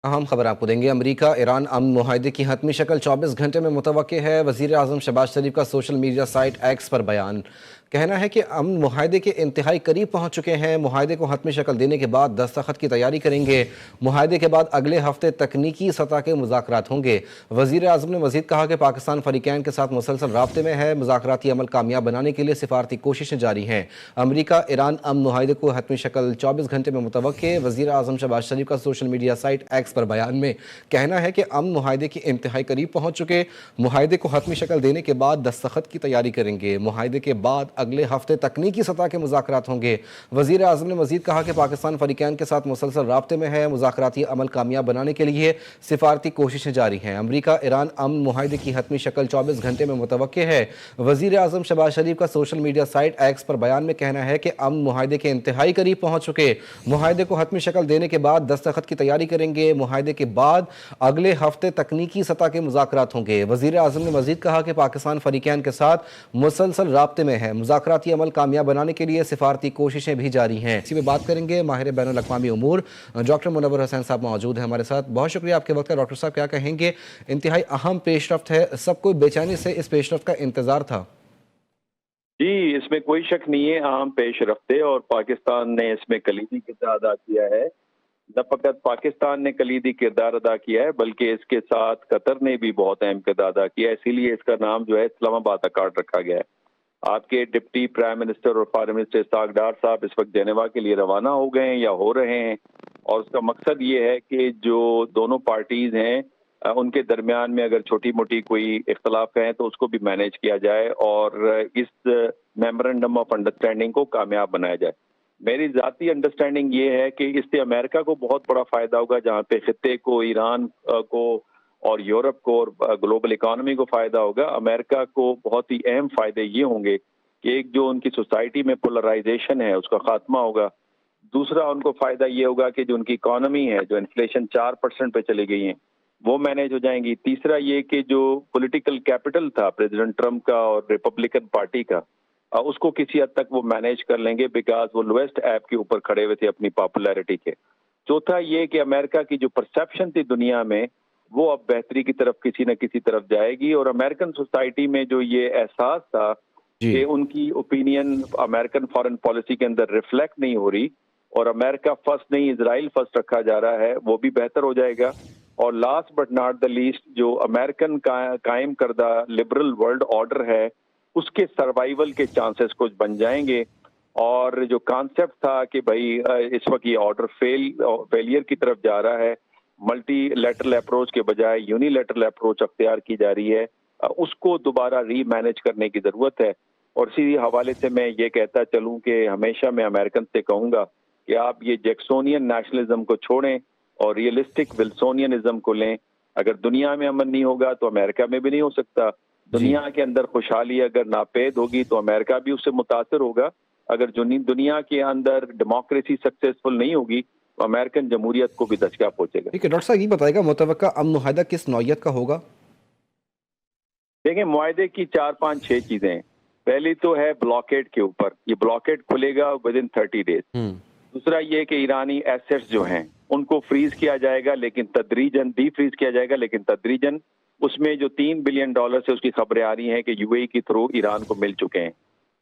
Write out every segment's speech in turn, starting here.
अहम खबर आपको देंगे। अमरीका ईरान अमन मुआहदे की हतमी शक्ल 24 घंटे में मुतवक्के है। वज़ीर आज़म शहबाज शरीफ का सोशल मीडिया साइट एक्स पर बयान। कहना है कि अमन मुआहदे के इंतहाई करीब पहुंच चुके हैं। मुआहदे को हतमी शक्ल देने के बाद दस्तखत की तैयारी करेंगे। मुआहदे के बाद अगले हफ्ते तकनीकी सतह के मुज़ाकरात होंगे। वज़ीर आज़म ने मज़ीद कहा कि पाकिस्तान फ़रीक़ैन के साथ मुसलसल राब्ते में है। मुज़ाकराती अमल कामयाब बनाने के लिए सिफारती कोशिशें जारी हैं। अमरीका ईरान अमन मुआहदे को हतमी शक्ल 24 घंटे में मुतवक्के। वज़ीर आज़म शहबाज शरीफ का सोशल मीडिया साइट एक्स पर बयान में कहना है कि अमन मुआहदे के इंतहाई करीब पहुंच चुके। मुआहदे को हतमी शक्ल देने के बाद दस्तखत की तैयारी करेंगे। मुआहदे के बाद अगले हफ्ते तकनीकी सतह के मुज़ाकरात होंगे। वज़ीर आज़म ने मज़ीद कहा कि पाकिस्तान फ़रीक़ैन के साथ मुसलसल राब्ते में है। मुज़ाकराती अमल कामयाब बनाने के लिए सिफारती कोशिशें जारी हैं। अमरीका ईरान अमन मुआहदे की हतमी शक्ल 24 घंटे में मुतवक्के है। वज़ीर आज़म शहबाज शरीफ का सोशल मीडिया साइट एक्स पर बयान में कहना है कि अमन मुआहदे के इंतहाई करीब पहुंच चुके। मुआहदे को हतमी शक्ल देने के बाद दस्तखत की तैयारी करेंगे। मुआहदे के बाद अगले हफ्ते तकनीकी सतह के मुज़ाकरात होंगे। वज़ीर आज़म ने मज़ीद कहा कि पाकिस्तान फ़रीक़ैन के साथ मुसलसल राब्ते में है। मुज़ाकराती अमल कामयाब बनाने के लिए सिफारती कोशिशें भी जारी हैं। इसी में बात करेंगे माहिर बैनुल अक़वामी उमूर डॉक्टर मुनव्वर हुसैन साहब मौजूद हैं हमारे साथ। बहुत शुक्रिया आपके वक्त का। डॉक्टर साहब क्या कहेंगे? इंतहाई अहम पेशरफ्त है, सबको बेचैनी से इस पेशरफ्त का इंतज़ार था। जी, इसमें कोई शक नहीं है, अहम पेशरफ्त है और पाकिस्तान ने इसमें कलीदी किरदार अदा किया है। न फकत पाकिस्तान ने कलीदी किरदार अदा किया है बल्कि इसके साथ कतर ने भी बहुत अहम किरदार अदा किया है। इसीलिए इसका नाम जो है इस्लामाबाद अकॉर्ड रखा गया है। आपके डिप्टी प्राइम मिनिस्टर और फॉरेन मिनिस्टर इसहाक डार साहब इस वक्त जेनेवा के लिए रवाना हो गए हैं या हो रहे हैं, और उसका मकसद ये है कि जो दोनों पार्टीज हैं उनके दरमियान में अगर छोटी मोटी कोई इख्तलाफ है तो उसको भी मैनेज किया जाए और इस मेमोरेंडम ऑफ अंडरस्टैंडिंग को कामयाब बनाया जाए। मेरी ज़ाती अंडरस्टैंडिंग ये है कि इससे अमेरिका को बहुत बड़ा फ़ायदा होगा, जहाँ पे खित्ते को, ईरान को और यूरोप को और ग्लोबल इकोनॉमी को फ़ायदा होगा। अमेरिका को बहुत ही अहम फ़ायदे ये होंगे कि एक जो उनकी सोसाइटी में पोलराइजेशन है उसका खात्मा होगा। दूसरा उनको फ़ायदा ये होगा कि जो उनकी इकोनॉमी है, जो इन्फ्लेशन 4% पे चली गई है, वो मैनेज हो जाएंगी। तीसरा ये कि जो पॉलिटिकल कैपिटल था प्रेसिडेंट ट्रम्प का और रिपब्लिकन पार्टी का, उसको किसी हद तक वो मैनेज कर लेंगे बिकॉज वो लोएस्ट ऐप के ऊपर खड़े हुए थे अपनी पॉपुलैरिटी के। चौथा ये कि अमेरिका की जो परसेप्शन थी दुनिया में वो अब बेहतरी की तरफ किसी न किसी तरफ जाएगी, और अमेरिकन सोसाइटी में जो ये एहसास था कि उनकी ओपिनियन अमेरिकन फॉरेन पॉलिसी के अंदर रिफ्लेक्ट नहीं हो रही और अमेरिका फर्स्ट नहीं इजराइल फर्स्ट रखा जा रहा है, वो भी बेहतर हो जाएगा। और last but not the least, जो अमेरिकन कायम करदा लिबरल वर्ल्ड ऑर्डर है उसके सर्वाइवल के चांसेस कुछ बन जाएंगे। और जो कॉन्सेप्ट था कि भाई इस वक्त ये ऑर्डर फेलियर की तरफ जा रहा है, मल्टी लेटरल अप्रोच के बजाय यूनिलेटरल अप्रोच अख्तियार की जा रही है, उसको दोबारा री मैनेज करने की ज़रूरत है। और इसी हवाले से मैं ये कहता चलूँ कि हमेशा मैं अमेरिकन से कहूँगा कि आप ये जैक्सोनियन नेशनलिज्म को छोड़ें और रियलिस्टिक विल्सोनियनिज्म को लें। अगर दुनिया में अमन नहीं होगा तो अमेरिका में भी नहीं हो सकता। दुनिया के अंदर खुशहाली अगर नापेद होगी तो अमेरिका भी उससे मुतासर होगा। अगर दुनिया के अंदर डेमोक्रेसी सक्सेसफुल नहीं होगी तो अमेरिकन जमहूरियत को भी दचका पहुंचेगा। ठीक है डॉक्टर साहब, ये बताएगा मुतवक्का अमन मुआहदा किस नौइयत का होगा? देखिए, मुआहदे की 4-5-6 चीजें हैं। पहली तो है ब्लॉकेड के ऊपर, ये ब्लॉकेड खुलेगा विद इन 30 डेज। दूसरा ये कि ईरानी एसेट्स जो हैं उनको फ्रीज किया जाएगा, लेकिन तदरीजन डी फ्रीज किया जाएगा, लेकिन तदरीजन उसमें जो $3 बिलियन से उसकी खबरें आ रही हैं कि यूएई के थ्रू ईरान को मिल चुके हैं।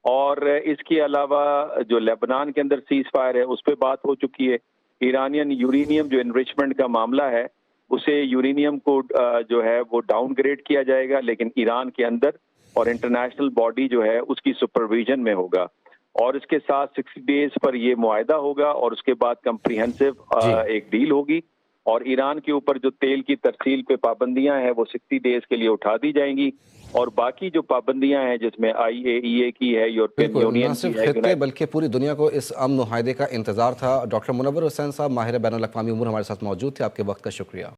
और इसके अलावा जो लेबनान के अंदर सीज फायर है उस पर बात हो चुकी है। ईरानियन यूरेनियम जो इनरिचमेंट का मामला है, उसे यूरेनियम को जो है वो डाउनग्रेड किया जाएगा, लेकिन ईरान के अंदर, और इंटरनेशनल बॉडी जो है उसकी सुपरविजन में होगा। और इसके साथ 60 डेज पर ये मुआहदा होगा और उसके बाद कंप्रीहेंसिव एक डील होगी, और ईरान के ऊपर जो तेल की तरसील पे पाबंदियां हैं वो 60 डेज के लिए उठा दी जाएंगी। और बाकी जो पाबंदियां हैं जिसमें IAEA की है, यूरोपियन यूनियन की है, बल्कि पूरी दुनिया को इस अमन मुआहदे का इंतजार था। डॉक्टर मुनव्वर हुसैन साहब माहिर बैनुल अक़वामी उमूर हमारे साथ मौजूद थे। आपके वक्त का शुक्रिया।